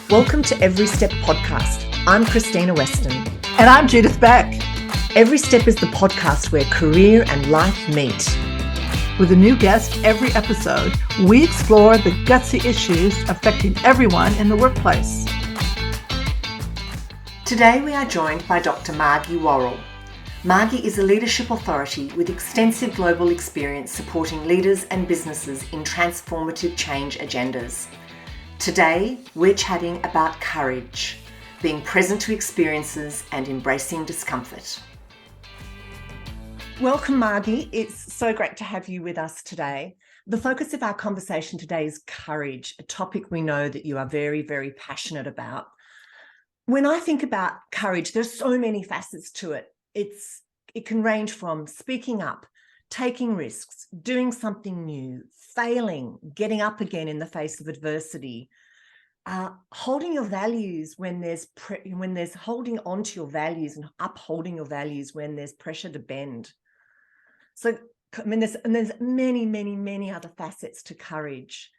Welcome to Every Step Podcast. I'm Christina Weston. And I'm Judith Beck. Every Step is the podcast where career and life meet. With a new guest every episode, we explore the gutsy issues affecting everyone in the workplace. Today we are joined by Dr Margie Warrell. Margie is a leadership authority with extensive global experience supporting leaders and businesses in transformative change agendas. Today, we're chatting about courage, being present to experiences and embracing discomfort. Welcome, Margie. It's so great to have you with us today. The focus of our conversation today is courage, a topic we know that you are very, very passionate about. When I think about courage, there's so many facets to it. It can range from speaking up, taking risks, doing something new, failing, getting up again in the face of adversity, holding your values when there's holding on to your values and upholding your values when there's pressure to bend. So, I mean, there's many, many, many other facets to courage.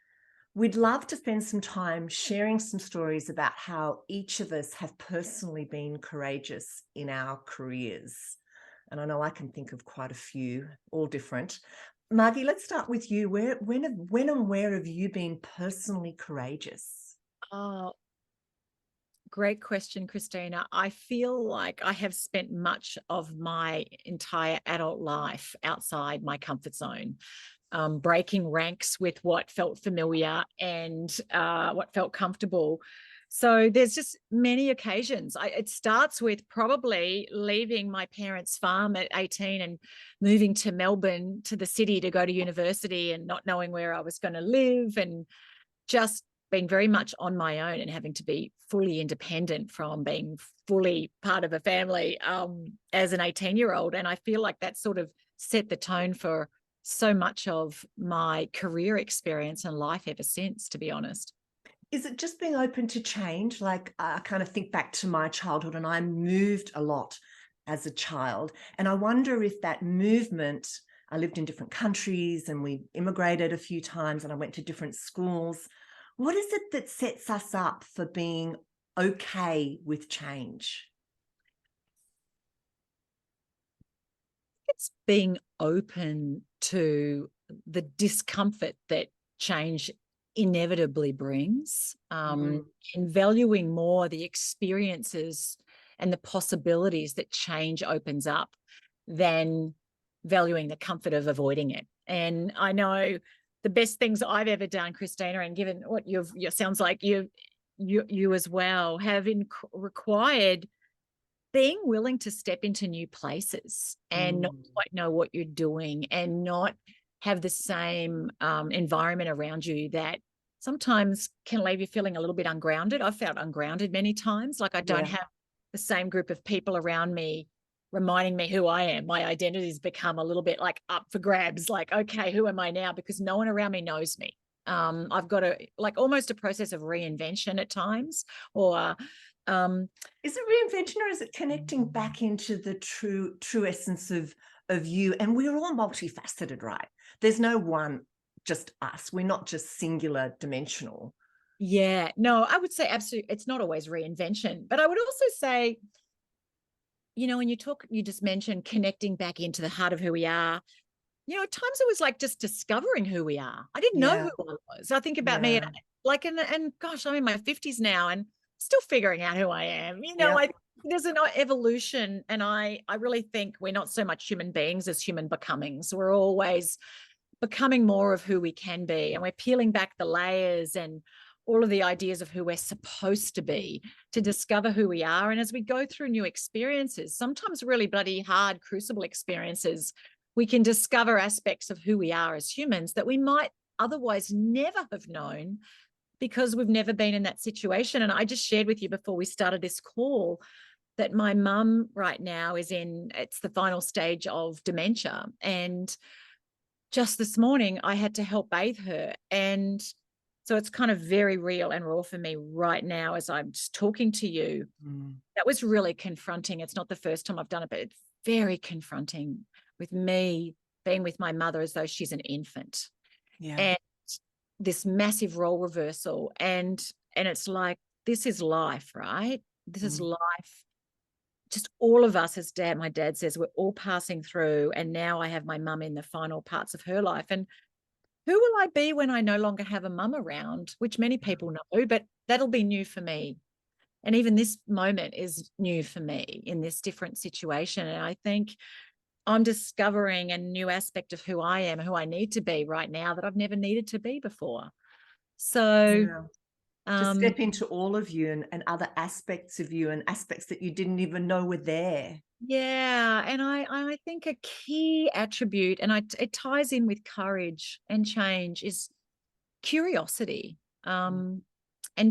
We'd love to spend some time sharing some stories about how each of us have personally been courageous in our careers. And I know I can think of quite a few, all different. Margie, let's start with you. When and where have you been personally courageous? Oh, great question, Christina. I feel like I have spent much of my entire adult life outside my comfort zone, breaking ranks with what felt familiar and what felt comfortable. So there's just many occasions. It starts with probably leaving my parents' farm at 18 and moving to Melbourne, to the city, to go to university and not knowing where I was going to live, and just being very much on my own and having to be fully independent from being fully part of a family as an 18-year-old. And I feel like that sort of set the tone for so much of my career experience and life ever since, to be honest. Is it just being open to change? Like, I kind of think back to my childhood, and I moved a lot as a child. And I wonder if that movement, I lived in different countries and we immigrated a few times and I went to different schools. What is it that sets us up for being okay with change? It's being open to the discomfort that change inevitably brings, and valuing more the experiences and the possibilities that change opens up than valuing the comfort of avoiding it. And I know the best things I've ever done, Christina, and given what you sounds like you as well, have required being willing to step into new places and not quite know what you're doing and not have the same environment around you that sometimes can leave you feeling a little bit ungrounded. I've felt ungrounded many times, like I don't have the same group of people around me reminding me who I am. My identity's become a little bit like up for grabs, like, okay, who am I now? Because no one around me knows me. I've got almost a process of reinvention at times, or is it reinvention, or is it connecting back into the true essence of you? And we're all multifaceted, right? There's no one, just us. We're not just singular dimensional. Yeah, no, I would say absolutely. It's not always reinvention, but I would also say, when you just mentioned connecting back into the heart of who we are. At times it was like just discovering who we are. I didn't know who I was. I think about me and gosh, I'm in my 50s now and still figuring out who I am. There's an evolution, and I really think we're not so much human beings as human becomings. We're always becoming more of who we can be, and we're peeling back the layers and all of the ideas of who we're supposed to be to discover who we are. And as we go through new experiences, sometimes really bloody hard crucible experiences, we can discover aspects of who we are as humans that we might otherwise never have known because we've never been in that situation. And I just shared with you before we started this call that my mum right now it's the final stage of dementia. And just this morning, I had to help bathe her. And so it's kind of very real and raw for me right now as I'm just talking to you. That was really confronting. It's not the first time I've done it, but it's very confronting with me being with my mother as though she's an infant. And this massive role reversal. And it's like this is life, right? This is Mm. life. Just all of us, as my dad says, we're all passing through. And now I have my mum in the final parts of her life. And who will I be when I no longer have a mum around, which many people know, but that'll be new for me. And even this moment is new for me in this different situation. And I think I'm discovering a new aspect of who I am, who I need to be right now that I've never needed to be before. So to step into all of you and other aspects of you and aspects that you didn't even know were there. Yeah. And I think a key attribute, and it ties in with courage and change, is curiosity, and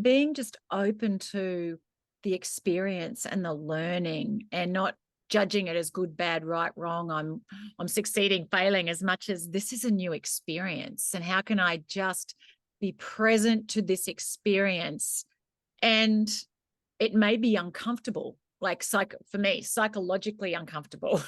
being just open to the experience and the learning, and not judging it as good, bad, right, wrong. I'm succeeding, failing, as much as this is a new experience. And how can I just be present to this experience? And it may be uncomfortable, like for me, psychologically uncomfortable.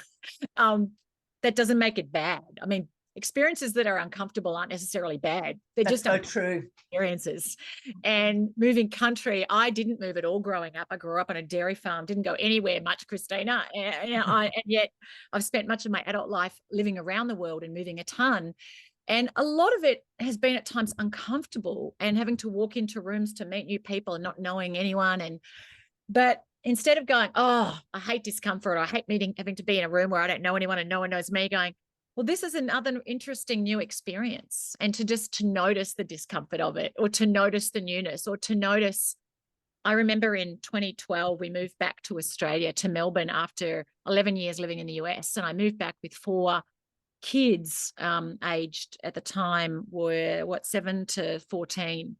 That doesn't make it bad. I mean, experiences that are uncomfortable aren't necessarily bad. They're That's just so true. Experiences. And moving country, I didn't move at all growing up. I grew up on a dairy farm, didn't go anywhere much, Christina. And yet I've spent much of my adult life living around the world and moving a ton. And a lot of it has been at times uncomfortable, and having to walk into rooms to meet new people and not knowing anyone. But instead of going, oh, I hate discomfort, or I hate having to be in a room where I don't know anyone and no one knows me, going, well, this is another interesting new experience. And to notice the discomfort of it, or to notice the newness, or to notice. I remember in 2012, we moved back to Australia, to Melbourne, after 11 years living in the US. And I moved back with 4 kids, aged at the time were 7 to 14,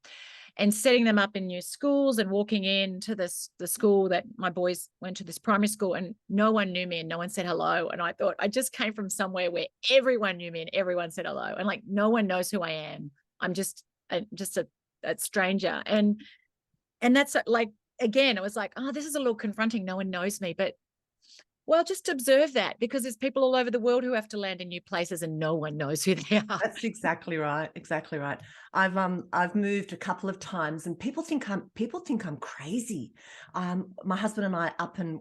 and setting them up in new schools, and walking into the school that my boys went to, this primary school, and no one knew me and no one said hello. And I thought, I just came from somewhere where everyone knew me and everyone said hello, and like, no one knows who I am. I'm just a stranger. And that's like, again, it was like, oh, this is a little confronting. No one knows me. But well, just observe that, because there's people all over the world who have to land in new places and no one knows who they are. That's exactly right. Exactly right. I've moved a couple of times, and people think I'm crazy. My husband and I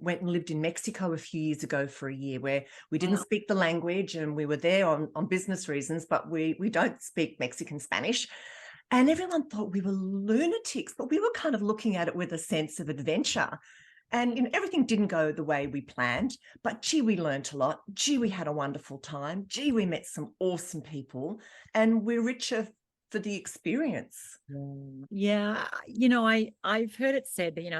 went and lived in Mexico a few years ago for a year, where we didn't speak the language, and we were there on business reasons, but we don't speak Mexican Spanish. And everyone thought we were lunatics, but we were kind of looking at it with a sense of adventure. And everything didn't go the way we planned, but gee, we learned a lot. Gee, we had a wonderful time. Gee, we met some awesome people, and we're richer for the experience. Yeah, I've heard it said that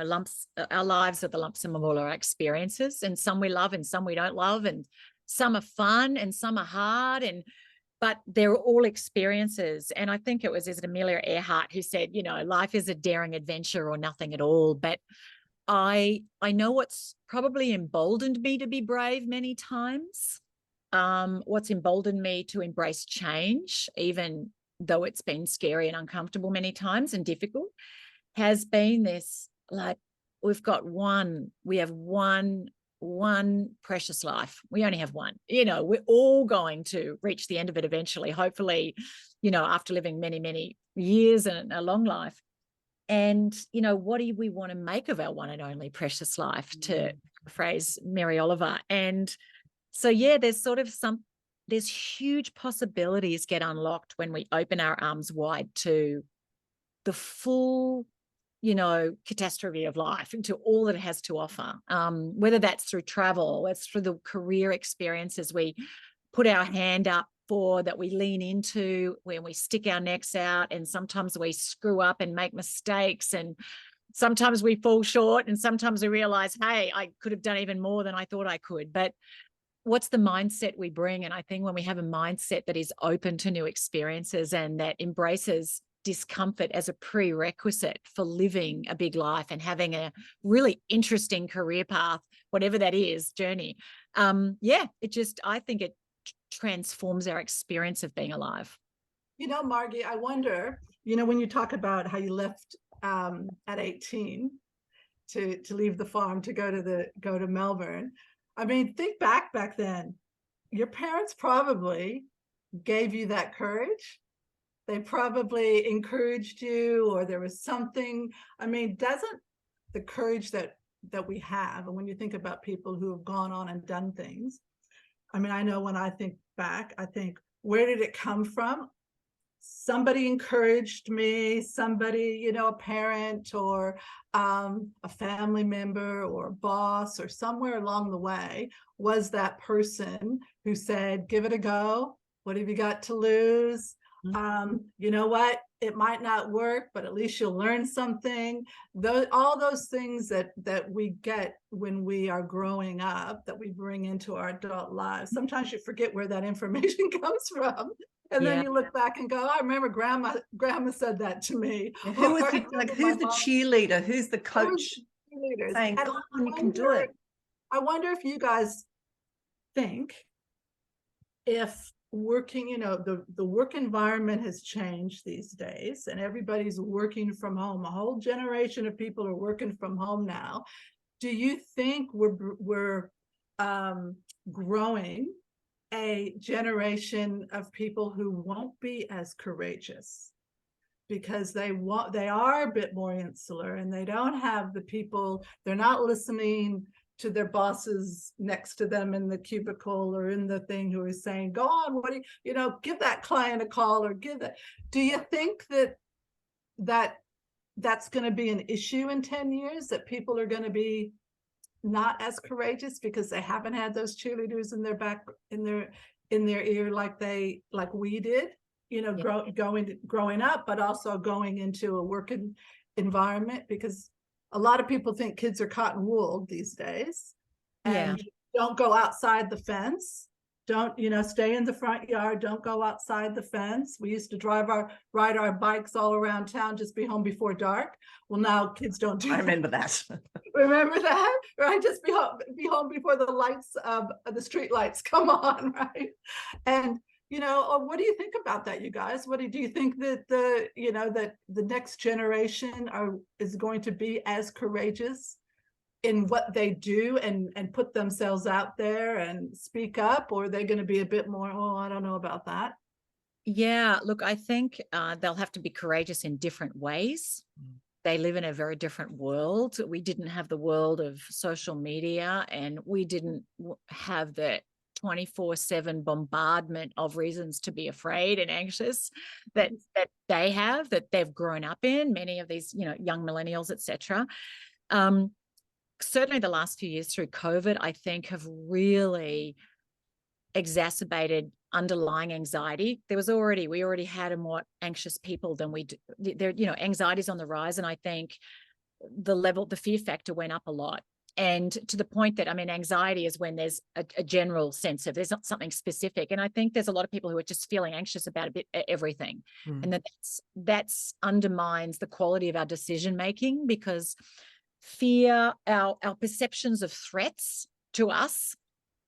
our lives are the lump sum of all our experiences, and some we love and some we don't love, and some are fun and some are hard, but they're all experiences. And I think is it Amelia Earhart who said, life is a daring adventure or nothing at all. But I know what's probably emboldened me to be brave many times. What's emboldened me to embrace change, even though it's been scary and uncomfortable many times and difficult, has been this, like, we have one precious life. We only have one. We're all going to reach the end of it eventually, hopefully, after living many, many years and a long life. And, what do we want to make of our one and only precious life, to phrase Mary Oliver? And so, yeah, there's huge possibilities get unlocked when we open our arms wide to the full, catastrophe of life, and to all that it has to offer, whether that's through travel, it's through the career experiences we put our hand up for, that we lean into, when we stick our necks out, and sometimes we screw up and make mistakes, and sometimes we fall short, and sometimes we realize, hey, I could have done even more than I thought I could. But what's the mindset we bring? And I think when we have a mindset that is open to new experiences and that embraces discomfort as a prerequisite for living a big life and having a really interesting career path, whatever that is, journey, I think it transforms our experience of being alive. Margie, I wonder, when you talk about how you left at 18 to leave the farm to go to Melbourne. I mean, think back then, your parents probably gave you that courage they probably encouraged you, or there was something. I mean, doesn't the courage that we have, and when you think about people who have gone on and done things, I mean, I know when I think back, I think, where did it come from? Somebody encouraged me, somebody, you know, a parent or a family member or a boss, or somewhere along the way was that person who said, give it a go. What have you got to lose? You know what? It might not work, but at least you'll learn something. All those things that we get when we are growing up, that we bring into our adult lives. Sometimes you forget where that information comes from. And then you look back and go, I remember grandma said that to me. Who was who's the cheerleader? Who's the coach saying, go on, you can do it? I wonder if you guys think, if working, you know, the work environment has changed these days, and everybody's working from home. A whole generation of people are working from home now. Do you think we're growing a generation of people who won't be as courageous because they are a bit more insular, and they don't have the people, they're not listening to their bosses next to them in the cubicle or in the thing who is saying, go on, what do you know, give that client a call, or give it. Do you think that's going to be an issue in 10 years, that people are going to be not as courageous because they haven't had those cheerleaders in their back, in their ear, like we did, you know, growing up, but also going into a working environment? Because a lot of people think kids are cotton wool these days, and don't go outside the fence. Don't, you know, stay in the front yard. Don't go outside the fence. We used to ride our bikes all around town, just be home before dark. Well, now kids don't do that. I remember that. Remember that, right? Just be home before the lights, the street lights come on, right? And, you know, what do you think about that, you guys? Do you think that that the next generation is going to be as courageous in what they do and put themselves out there and speak up, or are they going to be a bit more, oh, I don't know about that? Yeah, look, I think they'll have to be courageous in different ways. They live in a very different world. We didn't have the world of social media, and we didn't have the 24/7 bombardment of reasons to be afraid and anxious that they have, that they've grown up in, many of these, you know, young millennials, etc. Certainly the last few years through COVID, I think, have really exacerbated underlying anxiety. We already had a more anxious people than we do. There, you know, anxiety's on the rise, and I think the fear factor went up a lot. And to the point that, I mean, anxiety is when there's a general sense of, there's not something specific. And I think there's a lot of people who are just feeling anxious about a bit everything. And that's undermines the quality of our decision making, because fear, our perceptions of threats to us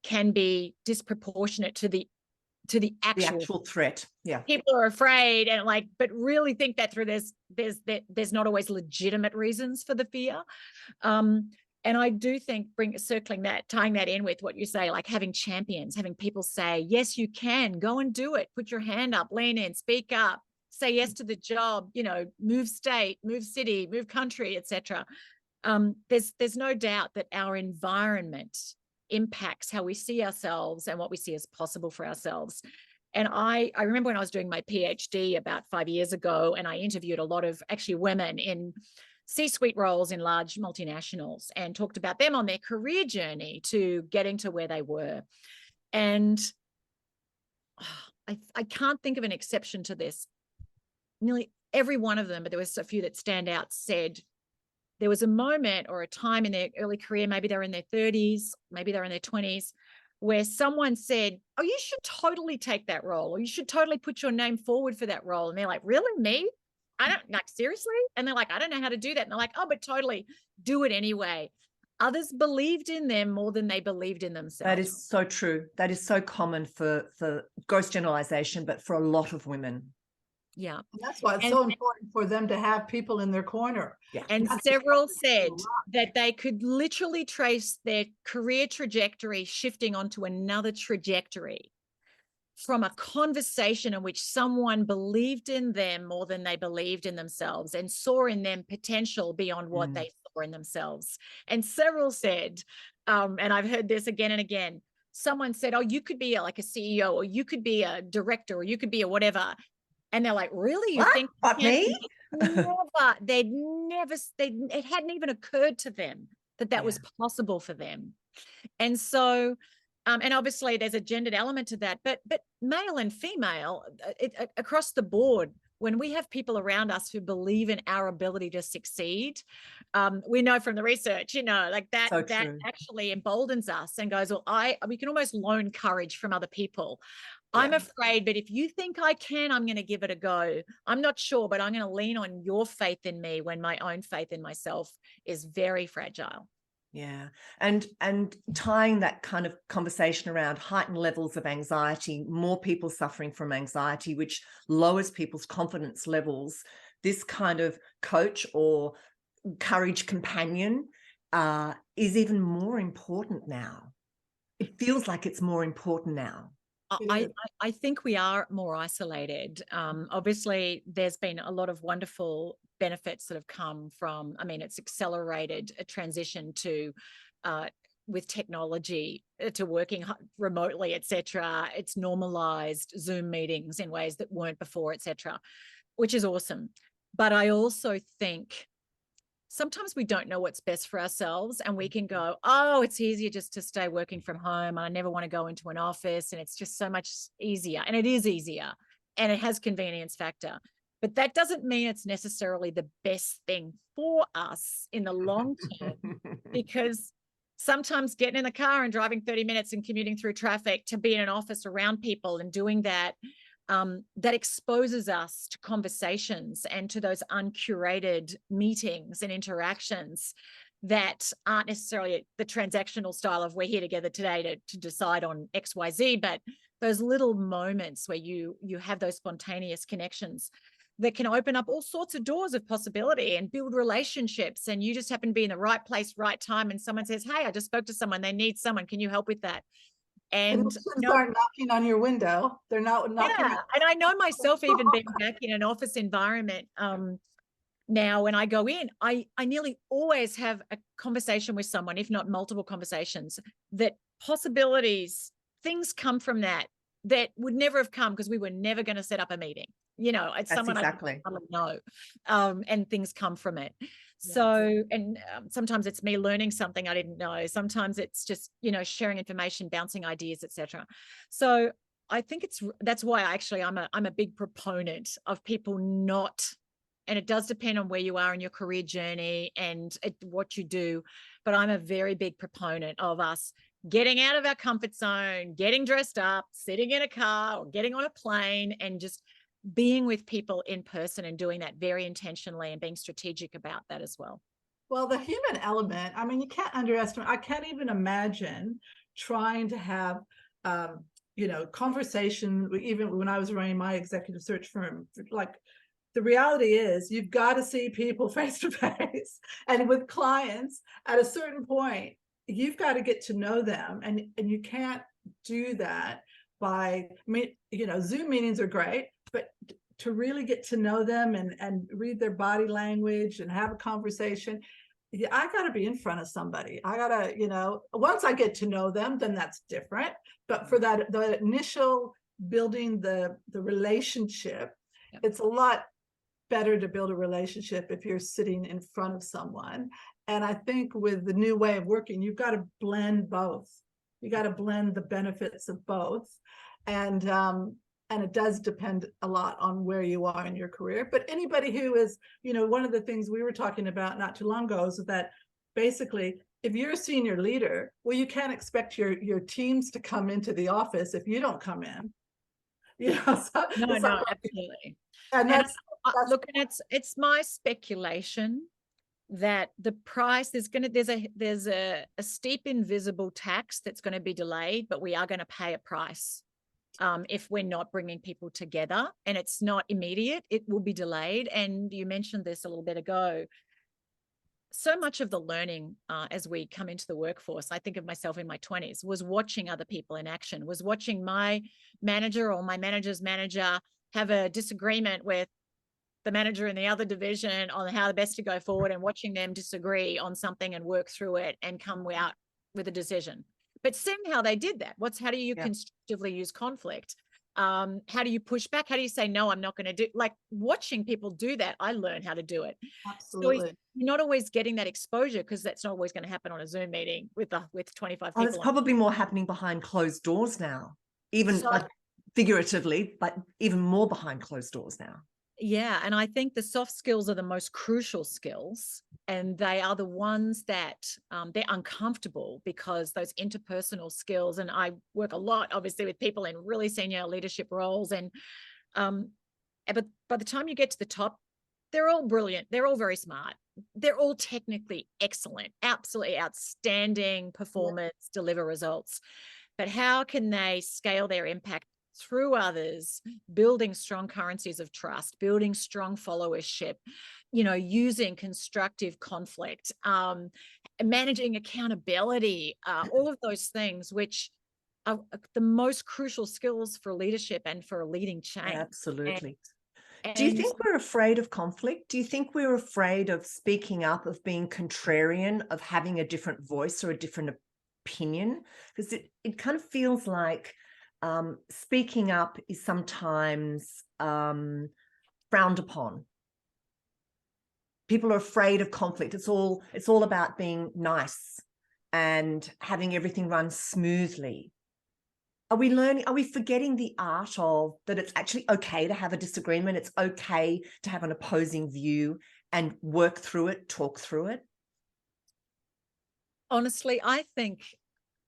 can be disproportionate to the actual threat. Yeah, people are afraid, and but really think that through. There's not always legitimate reasons for the fear. And I do think tying that in with what you say, like having champions, having people say, yes, you can, go and do it, put your hand up, lean in, speak up, say yes to the job, you know, move state, move city, move country, etc. There's no doubt that our environment impacts how we see ourselves and what we see as possible for ourselves. And I remember when I was doing my PhD about 5 years ago, and I interviewed a lot of actually women in C-suite roles in large multinationals, and talked about them on their career journey to getting to where they were. And I can't think of an exception to this. Nearly every one of them, but there was a few that stand out, said there was a moment or a time in their early career, maybe they're in their 30s, maybe they're in their 20s, where someone said, oh, you should totally take that role, or you should totally put your name forward for that role. And they're like, really, me? I don't, like, seriously? And they're like, I don't know how to do that. And they're like, oh, but totally do it anyway. Others believed in them more than they believed in themselves. That is so true. That is so common for gross generalization, but for a lot of women. Yeah. And that's why it's so important for them to have people in their corner. Yeah. And several said that they could literally trace their career trajectory shifting onto another trajectory from a conversation in which someone believed in them more than they believed in themselves and saw in them potential beyond what they saw in themselves. And several said, and I've heard this again and again, someone said, oh, you could be like a CEO, or you could be a director, or you could be a whatever. And they're like, really? You What? think But me? It hadn't even occurred to them that was possible for them. And so, and obviously there's a gendered element to that, but male and female, across the board, when we have people around us who believe in our ability to succeed, we know from the research, like that, So that true. actually emboldens us and goes, well, we can almost loan courage from other people. I'm afraid, but if you think I can, I'm going to give it a go. I'm not sure, but I'm going to lean on your faith in me when my own faith in myself is very fragile. Yeah. And tying that kind of conversation around heightened levels of anxiety, more people suffering from anxiety, which lowers people's confidence levels. This kind of coach or courage companion is even more important now. It feels like it's more important now. I think we are more isolated. Obviously, there's been a lot of wonderful benefits that have come from, it's accelerated a transition to, with technology, to working remotely, etc. It's normalized Zoom meetings in ways that weren't before, etc., which is awesome. But I also think sometimes we don't know what's best for ourselves, and we can go, oh, it's easier just to stay working from home. I never want to go into an office, and it's just so much easier. And it is easier, and it has convenience factor. But that doesn't mean it's necessarily the best thing for us in the long term, because sometimes getting in the car and driving 30 minutes and commuting through traffic to be in an office around people and doing that, that exposes us to conversations and to those uncurated meetings and interactions that aren't necessarily the transactional style of we're here together today to decide on XYZ, but those little moments where you have those spontaneous connections that can open up all sorts of doors of possibility and build relationships. And you just happen to be in the right place, right time. And someone says, hey, I just spoke to someone, they need someone. Can you help with that? And start knocking on your window. They're not knocking. Yeah, and I know myself, even being back in an office environment now, when I go in, I nearly always have a conversation with someone, if not multiple conversations, that possibilities, things come from that would never have come because we were never going to set up a meeting. It's That's someone exactly. I don't know, and things come from it. So, and sometimes it's me learning something I didn't know. Sometimes it's just, sharing information, bouncing ideas, etc. So I think that's why I'm a big proponent of people not, and it does depend on where you are in your career journey and what you do, but I'm a very big proponent of us getting out of our comfort zone, getting dressed up, sitting in a car or getting on a plane and just being with people in person and doing that very intentionally and being strategic about that as well. Well, the human element, you can't underestimate. I can't even imagine trying to have, conversation, even when I was running my executive search firm. Like, the reality is you've got to see people face to face, and with clients at a certain point, you've got to get to know them, and you can't do that by, Zoom meetings are great, but to really get to know them and read their body language and have a conversation, I got to be in front of somebody. I got to, once I get to know them, then that's different. But for the initial building the relationship, it's a lot better to build a relationship if you're sitting in front of someone. And I think with the new way of working, you've got to blend both. You got to blend the benefits of both. And it does depend a lot on where you are in your career. But anybody who is, one of the things we were talking about not too long ago is that basically, if you're a senior leader, well, you can't expect your teams to come into the office if you don't come in. No, absolutely. And look, and it's my speculation that the price there's a steep invisible tax that's going to be delayed, but we are going to pay a price if we're not bringing people together, and it's not immediate. It will be delayed. And you mentioned this a little bit ago. so much of the learning as we come into the workforce, I think of myself in my 20s, was watching other people in action, was watching my manager or my manager's manager have a disagreement with the manager in the other division on how the best to go forward, and watching them disagree on something and work through it and come out with a decision. But seeing how they did that, how do you constructively use conflict? How do you push back? How do you say, no, I'm not going to do, like watching people do that, I learned how to do it. Absolutely. So you're not always getting that exposure, because that's not always going to happen on a Zoom meeting with 25 people. It's probably more happening behind closed doors now, even like figuratively, but even more behind closed doors now. Yeah. And I think the soft skills are the most crucial skills, and they are the ones that they're uncomfortable, because those interpersonal skills, and I work a lot, obviously, with people in really senior leadership roles. And but by the time you get to the top, they're all brilliant. They're all very smart. They're all technically excellent, absolutely outstanding performance, deliver results. But how can they scale their impact through others, building strong currencies of trust, building strong followership, using constructive conflict, managing accountability, all of those things, which are the most crucial skills for leadership and for a leading change. Absolutely. Do you think we're afraid of conflict? Do you think we're afraid of speaking up, of being contrarian, of having a different voice or a different opinion? Because it kind of feels like speaking up is sometimes frowned upon. People are afraid of conflict. It's all about being nice and having everything run smoothly. Are we forgetting the art of that it's actually okay to have a disagreement? It's okay to have an opposing view and work through it, talk through it? Honestly, I think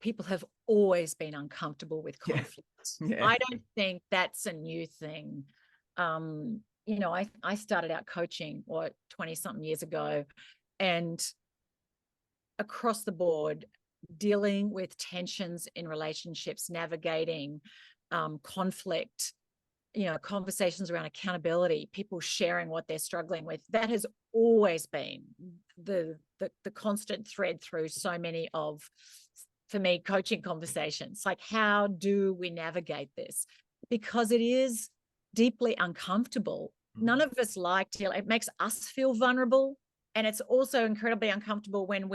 people have always been uncomfortable with conflict. Yeah. I don't think that's a new thing. I started out coaching 20-something years ago, and across the board, dealing with tensions in relationships, navigating conflict, conversations around accountability, people sharing what they're struggling with, that has always been the constant thread through so many of, for me, coaching conversations. Like, how do we navigate this? Because it is deeply uncomfortable. None of us like to, it makes us feel vulnerable. And it's also incredibly uncomfortable when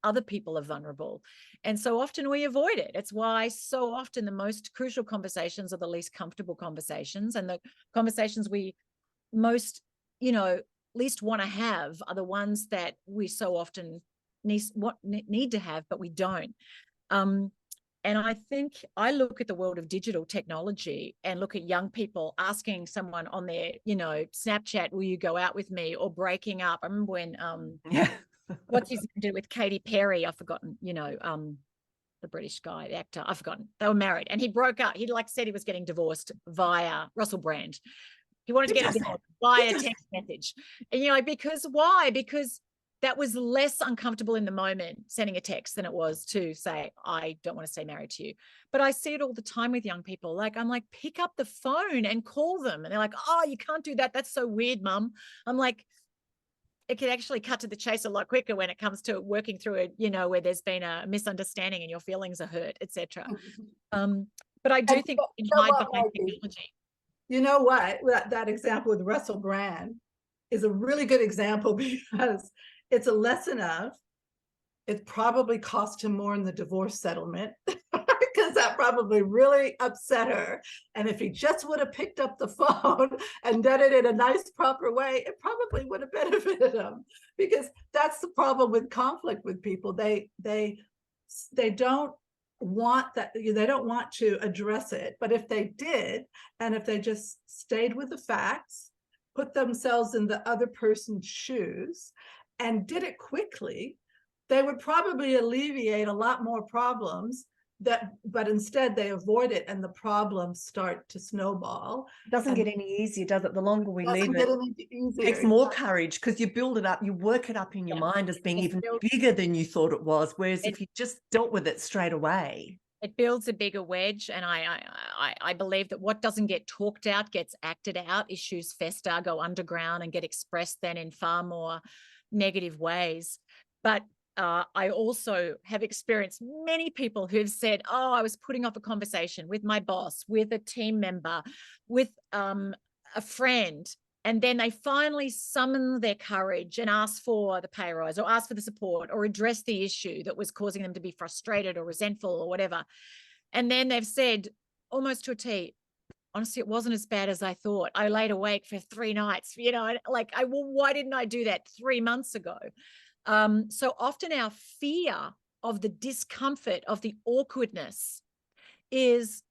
other people are vulnerable. And so often we avoid it. It's why so often the most crucial conversations are the least comfortable conversations, and the conversations we most, least want to have are the ones that we so often need to have, but we don't. And I think I look at the world of digital technology and look at young people asking someone on their, Snapchat, will you go out with me, or breaking up. I remember when, what's his name did with Katy Perry? I've forgotten, the British guy, the actor, I've forgotten. They were married and he broke up. He said he was getting divorced via Russell Brand. He wanted to get a divorce via text message. And, because why? Because that was less uncomfortable in the moment, sending a text, than it was to say, I don't want to stay married to you. But I see it all the time with young people. I'm like, pick up the phone and call them. And they're like, oh, you can't do that. That's so weird, Mum. I'm like, it can actually cut to the chase a lot quicker when it comes to working through it, where there's been a misunderstanding and your feelings are hurt, etc. But I do think we can hide behind technology. You know what? That example with Russell Brand is a really good example, because it's a lesson of, it probably cost him more in the divorce settlement, because that probably really upset her. And if he just would have picked up the phone and done it in a nice, proper way, it probably would have benefited him. Because that's the problem with conflict with people. They don't want that, they don't want to address it. But if they did, and if they just stayed with the facts, put themselves in the other person's shoes, and did it quickly, they would probably alleviate a lot more problems. But instead they avoid it, and the problems start to snowball. It doesn't get any easier, does it? The longer we leave it, it takes more courage, because you build it up, you work it up in your mind as being even bigger than you thought it was. Whereas if you just dealt with it straight away, it builds a bigger wedge. And I believe that what doesn't get talked out gets acted out. Issues fester, go underground, and get expressed then in far more negative ways. But I also have experienced many people who've said, oh, I was putting off a conversation with my boss, with a team member, with a friend. And then they finally summon their courage and ask for the pay rise or ask for the support or address the issue that was causing them to be frustrated or resentful or whatever. And then they've said almost to a T, honestly, it wasn't as bad as I thought. I laid awake for 3 nights, you know, like, well, why didn't I do that 3 months ago? So often our fear of the discomfort, of the awkwardness is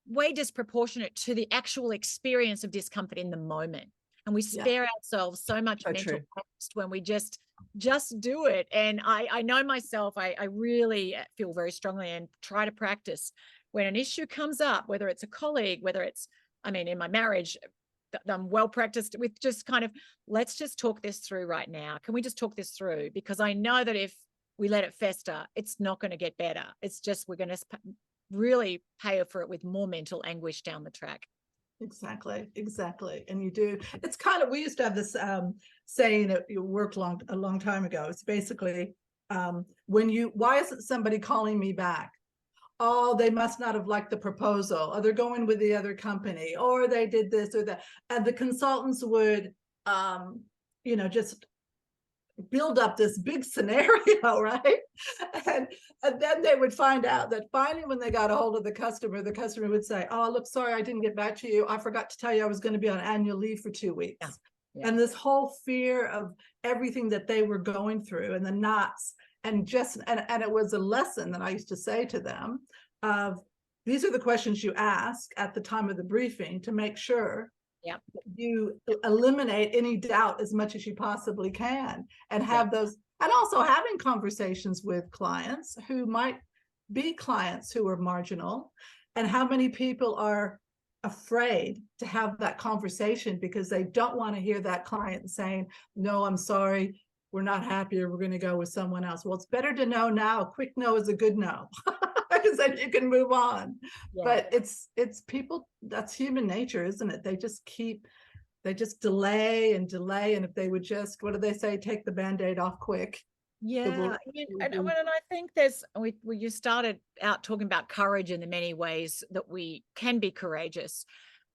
way disproportionate to the actual experience of discomfort in the moment. And we spare ourselves so much mental angst when we just do it. And I know myself, I really feel very strongly and try to practice when an issue comes up, whether it's a colleague, whether it's, I mean, in my marriage, I'm well practiced with just kind of, let's just talk this through right now. Can we just talk this through? Because I know that if we let it fester, it's not going to get better. It's just, we're going to really pay for it with more mental anguish down the track. Exactly. And you do. It's kind of, we used to have this saying that you worked a long time ago. It's basically why isn't somebody calling me back? Oh, they must not have liked the proposal, or they're going with the other company, or they did this or that. And the consultants would, just build up this big scenario, right? And then they would find out that finally, when they got a hold of the customer would say, oh, look, sorry, I didn't get back to you. I forgot to tell you I was going to be on annual leave for 2 weeks. Yeah. And this whole fear of everything that they were going through and the knots. And it was a lesson that I used to say to them of, these are the questions you ask at the time of the briefing to make sure you eliminate any doubt as much as you possibly can, and have those, and also having conversations with clients who might be clients who are marginal, and how many people are afraid to have that conversation because they don't want to hear that client saying, no, I'm sorry, we're not happy, or we're going to go with someone else. Well, it's better to know now. Quick no is a good no, because then you can move on. But it's people, that's human nature, isn't it? They just delay. And if they would just, what do they say? Take the Band-Aid off quick. And I think you started out talking about courage and the many ways that we can be courageous.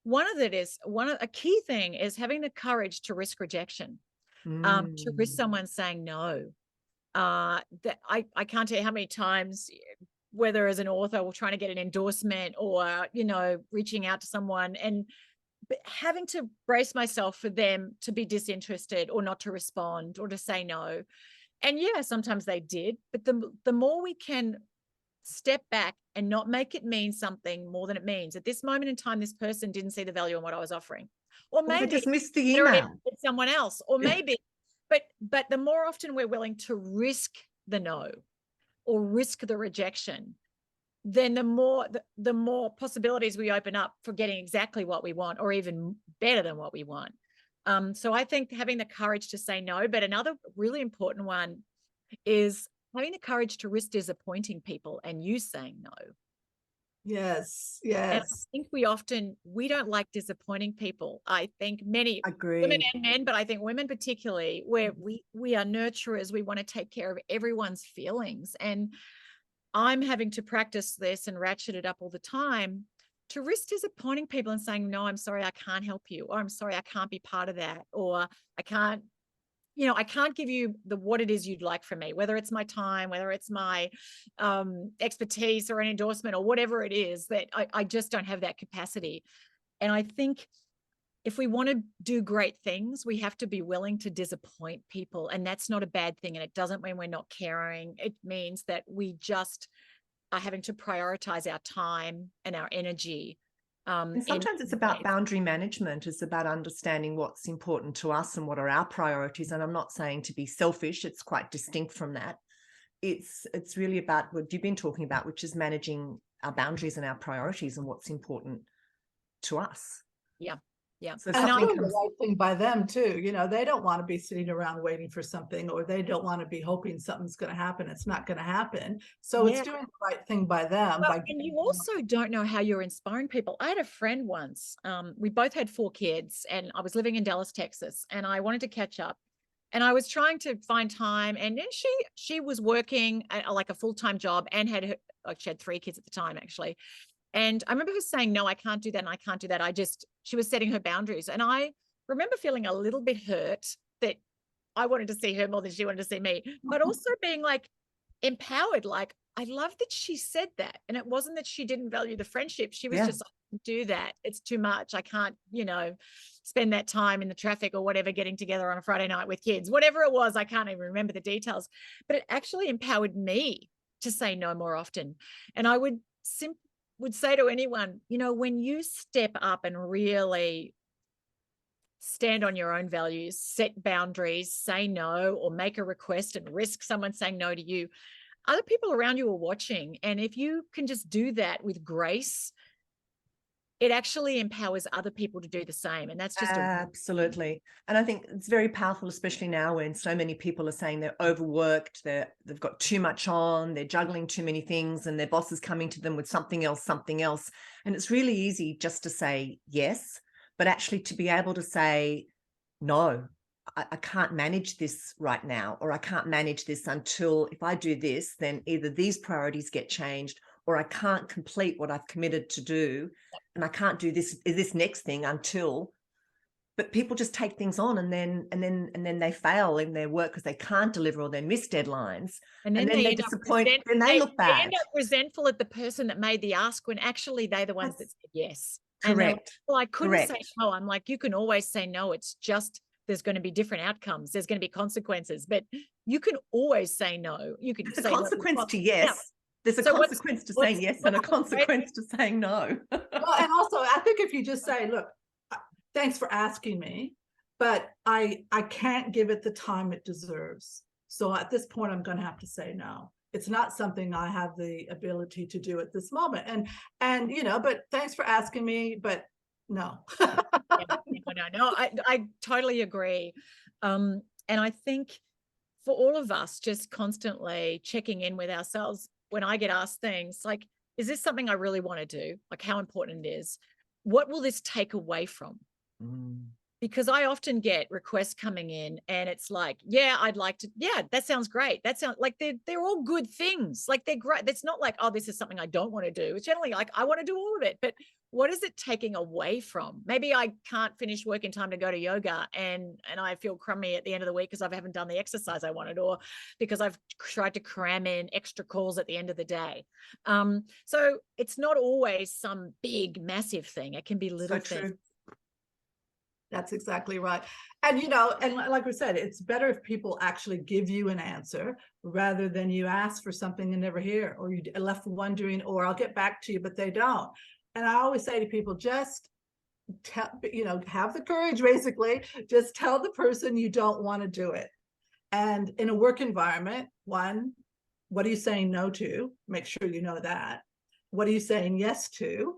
A key thing is having the courage to risk rejection. To risk someone saying no. That I can't tell you how many times, whether as an author or trying to get an endorsement or, reaching out to someone and having to brace myself for them to be disinterested or not to respond or to say no. And sometimes they did, but the more we can step back and not make it mean something more than it means. At this moment in time, this person didn't see the value in what I was offering. Or maybe just missed the email. It's someone else, or maybe, but the more often we're willing to risk the no or risk the rejection, then the more possibilities we open up for getting exactly what we want, or even better than what we want. So I think having the courage to say no, but another really important one is having the courage to risk disappointing people and you saying no. Yes. And I think we don't like disappointing people. I think many women and men, but I think women particularly, where we are nurturers, we want to take care of everyone's feelings. And I'm having to practice this and ratchet it up all the time to risk disappointing people and saying, no, I'm sorry, I can't help you, or I'm sorry, I can't be part of that, or I can't give you what it is you'd like from me, whether it's my time, whether it's my expertise or an endorsement or whatever it is, that I just don't have that capacity. And I think if we want to do great things, we have to be willing to disappoint people. And that's not a bad thing. And it doesn't mean we're not caring. It means that we just are having to prioritize our time and our energy. And sometimes it's about boundary management. It's about understanding what's important to us and what are our priorities. And I'm not saying to be selfish. It's quite distinct from that. It's really about what you've been talking about, which is managing our boundaries and our priorities and what's important to us. Yeah. So and doing the right thing by them too. They don't want to be sitting around waiting for something, or they don't want to be hoping something's going to happen. It's not going to happen. So it's doing the right thing by them. And you also don't know how you're inspiring people. I had a friend once, we both had 4 kids, and I was living in Dallas, Texas, and I wanted to catch up. And I was trying to find time, and then she was working like a full-time job and she had 3 kids at the time, actually. And I remember her saying, no, I can't do that. And I can't do that. She was setting her boundaries. And I remember feeling a little bit hurt that I wanted to see her more than she wanted to see me, but also being like empowered. Like, I love that she said that. And it wasn't that she didn't value the friendship. She was just like, do that. It's too much. I can't, spend that time in the traffic or whatever, getting together on a Friday night with kids, whatever it was. I can't even remember the details, but it actually empowered me to say no more often. And I would say to anyone, when you step up and really stand on your own values, set boundaries, say no, or make a request and risk someone saying no to you, other people around you are watching. And if you can just do that with grace, it actually empowers other people to do the same. And that's just absolutely. And I think it's very powerful, especially now when so many people are saying they're overworked, they've got too much on, they're juggling too many things, and their boss is coming to them with something else. And it's really easy just to say yes, but actually to be able to say, no, I can't manage this right now, or I can't manage this until, if I do this, then either these priorities get changed, or I can't complete what I've committed to do, and I can't do this next thing until. But people just take things on, and then they fail in their work because they can't deliver, or they miss deadlines, and then they disappoint, and they look bad. They end up resentful at the person that made the ask, when actually they're the ones that said yes. Correct. Like, well, I couldn't say no. I'm like, you can always say no. It's just, there's going to be different outcomes. There's going to be consequences, but you can always say no. You can say consequence to yes. Yeah. There's a consequence to saying yes and a consequence to saying no. Well, and also, I think if you just say, look, thanks for asking me, but I can't give it the time it deserves. So at this point, I'm going to have to say no. It's not something I have the ability to do at this moment. And but thanks for asking me, but no. No, I totally agree. And I think for all of us, just constantly checking in with ourselves, when I get asked things like, is this something I really want to do? Like, how important it is? What will this take away from? Because I often get requests coming in, and it's like, yeah, I'd like to, yeah, that sounds great. That sounds like they're all good things. Like, they're great. It's not like, oh, this is something I don't want to do. It's generally like, I want to do all of it, but what is it taking away from? Maybe I can't finish work in time to go to yoga, and I feel crummy at the end of the week because I haven't done the exercise I wanted, or because I've tried to cram in extra calls at the end of the day. So it's not always some big, massive thing. It can be little things. That's exactly right. And, and like we said, it's better if people actually give you an answer rather than you ask for something and never hear, or you left wondering, or I'll get back to you, but they don't. And I always say to people, just tell, have the courage, basically, just tell the person you don't want to do it. And in a work environment, one, what are you saying no to? Make sure you know that. What are you saying yes to?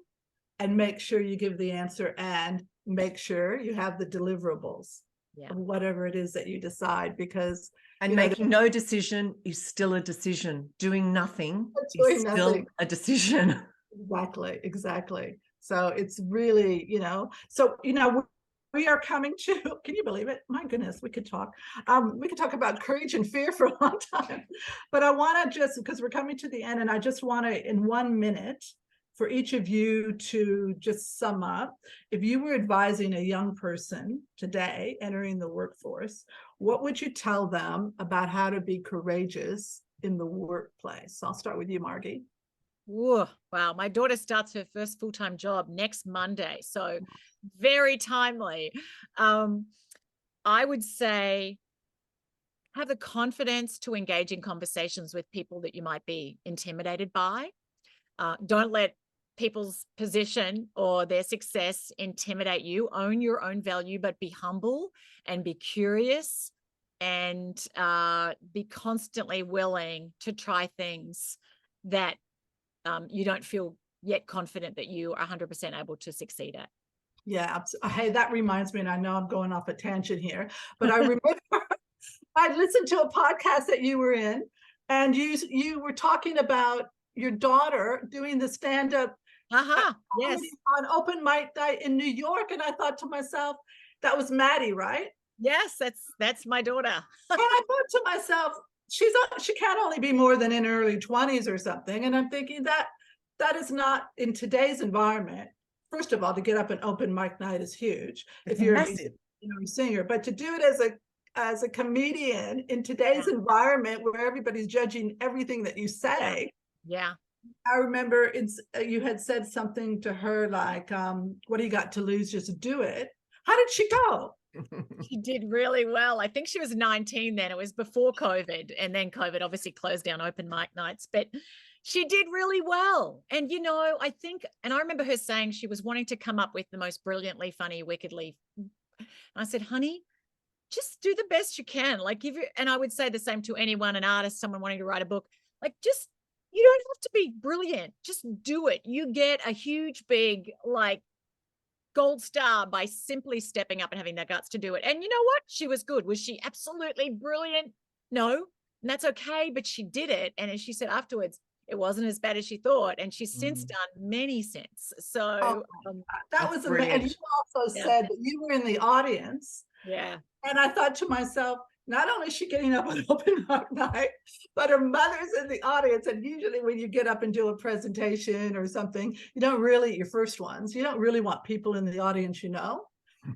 And make sure you give the answer, and make sure you have the deliverables of whatever it is that you decide, because making no decision is still a decision. Doing nothing is still a decision. Exactly. So it's really, we are coming to, can you believe it? My goodness, we could talk about courage and fear for a long time, but I want to just, because we're coming to the end, and I just want to, in 1 minute, for each of you to just sum up, if you were advising a young person today entering the workforce, what would you tell them about how to be courageous in the workplace? I'll start with you, Margie. Whoa, wow. My daughter starts her first full-time job next Monday, so very timely. I would say have the confidence to engage in conversations with people that you might be intimidated by. Don't let people's position or their success intimidate you. Own your own value, but be humble and be curious, and be constantly willing to try things that you don't feel yet confident that you are 100% able to succeed at. Yeah. Hey, that reminds me, and I know I'm going off a tangent here, but I remember I listened to a podcast that you were in, and you were talking about your daughter doing the stand-up yes, on open mic night in New York. And I thought to myself, that was Maddie, right? Yes, that's my daughter. And I thought to myself, she can't only be more than in her early 20s or something. And I'm thinking that is not in today's environment. First of all, to get up an open mic night is huge. It's If you're massive. a singer, but to do it as a comedian in today's environment where everybody's judging everything that you say. Yeah. I remember you had said something to her like, what do you got to lose? Just do it. How did she go? She did really well. I think she was 19 then. It was before COVID, and then COVID obviously closed down open mic nights, but she did really well. And, you know, I think, and I remember her saying she was wanting to come up with the most brilliantly funny, wickedly. And I said, honey, just do the best you can. Like, and I would say the same to anyone, an artist, someone wanting to write a book, like, just, you don't have to be brilliant. Just do it. You get a huge, big, like, gold star by simply stepping up and having the guts to do it. And you know what? She was good. Was she absolutely brilliant? No. And that's okay, but she did it. And as she said afterwards, it wasn't as bad as she thought. And she's since done many since. So that was amazing. And you also said that you were in the audience. Yeah. And I thought to myself, not only is she getting up on open mic night, but her mother's in the audience. And usually when you get up and do a presentation or something, you don't really, your first ones, you don't really want people in the audience, you know,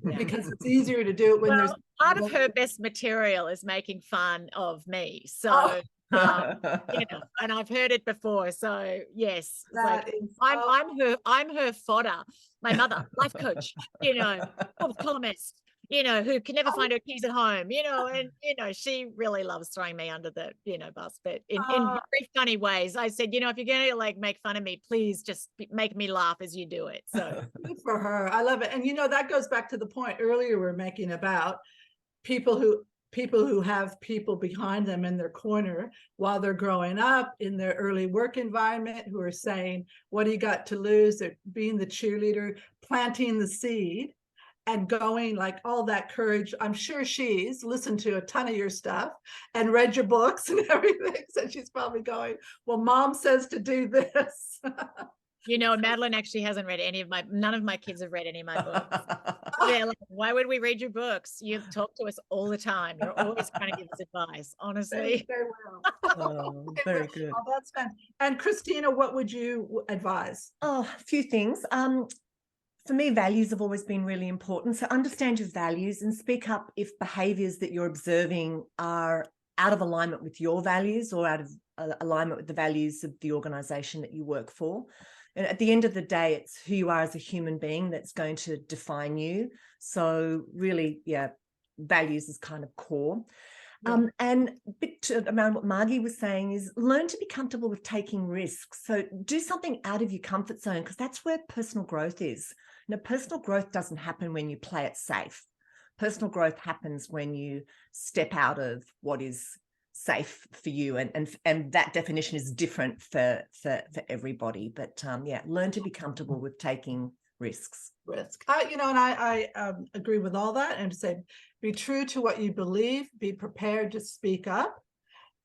because it's easier to do it when there's part of her best material is making fun of me. So you know, and I've heard it before. So yes, like, I'm her fodder. My mother, life coach, you know, columnist, you know, who can never find her keys at home, you know, and, you know, she really loves throwing me under the, you know, bus, but in very funny ways. I said, you know, if you're going to like make fun of me, please just make me laugh as you do it. So good for her. I love it. And, you know, that goes back to the point earlier we're making about people who have people behind them in their corner while they're growing up in their early work environment, who are saying, what do you got to lose? They're being the cheerleader, planting the seed. And going, like, all that courage. I'm sure she's listened to a ton of your stuff and read your books and everything. So she's probably going, well, mom says to do this. You know, Madeline actually hasn't read none of my kids have read any of my books. They're like, why would we read your books? You talk to us all the time. You're always trying to give us advice, honestly. They will. Very good. Oh, that's fun. And Christina, what would you advise? Oh, a few things. For me, values have always been really important. So understand your values and speak up if behaviors that you're observing are out of alignment with your values or out of alignment with the values of the organization that you work for. And at the end of the day, it's who you are as a human being that's going to define you. So really, yeah, values is kind of core. And a bit around what Margie was saying is learn to be comfortable with taking risks. So do something out of your comfort zone, because that's where personal growth is. Now, personal growth doesn't happen when you play it safe. Personal growth happens when you step out of what is safe for you, and that definition is different for everybody. But yeah, learn to be comfortable with taking risks. You know, and I agree with all that, and to say, be true to what you believe, be prepared to speak up,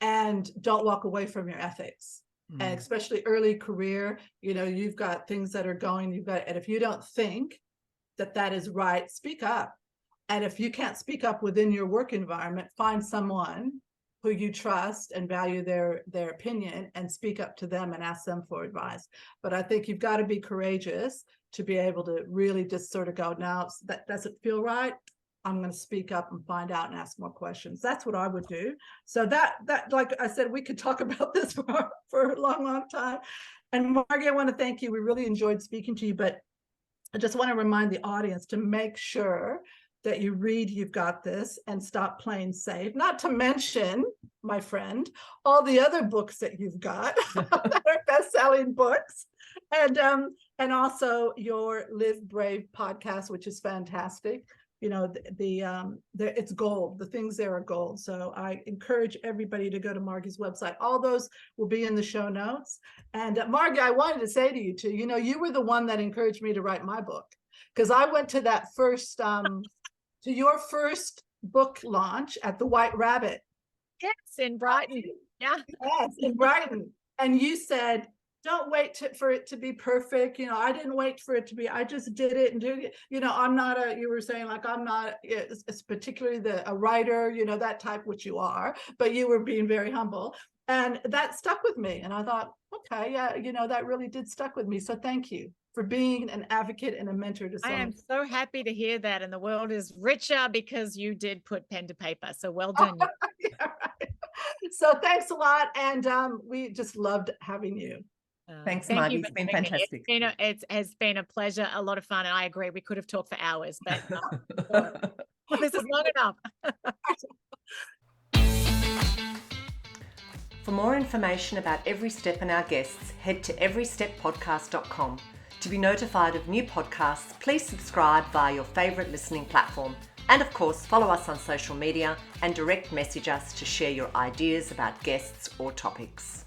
and don't walk away from your ethics. And especially early career, you know, you've got things that are going, and if you don't think that is right, speak up. And if you can't speak up within your work environment, find someone who you trust and value their opinion and speak up to them and ask them for advice. But I think you've got to be courageous to be able to really just sort of go, now that doesn't feel right, I'm going to speak up and find out and ask more questions. That's what I would do. So that like I said, we could talk about this for a long time. And Margie, I want to thank you. We really enjoyed speaking to you, but I just want to remind the audience to make sure that you read You've Got This and stop playing safe. Not to mention, my friend, all the other books that you've got that are best-selling books. And also your Live Brave podcast, which is fantastic. You know, it's gold. The things there are gold. So I encourage everybody to go to Margie's website. All those will be in the show notes. And Margie, I wanted to say to you too, you know, you were the one that encouraged me to write my book, because I went to that first, to your first book launch at the White Rabbit. Yes, in Brighton. Yeah. Yes, in Brighton. And you said, don't wait for it to be perfect. I didn't wait for it to be, I just did it and did it. I'm not you were saying like, I'm not, it's particularly a writer, that type, which you are, but you were being very humble. And that stuck with me. And I thought, okay, yeah, that really did stuck with me. So thank you for being an advocate and a mentor to someone. I am so happy to hear that. And the world is richer because you did put pen to paper. So well done. Yeah, right. So thanks a lot. And we just loved having you. Thanks, Margie. It's been fantastic. It has been a pleasure, a lot of fun. And I agree, we could have talked for hours, but this is long enough. For more information about Every Step and our guests, head to everysteppodcast.com. To be notified of new podcasts, please subscribe via your favourite listening platform. And of course, follow us on social media and direct message us to share your ideas about guests or topics.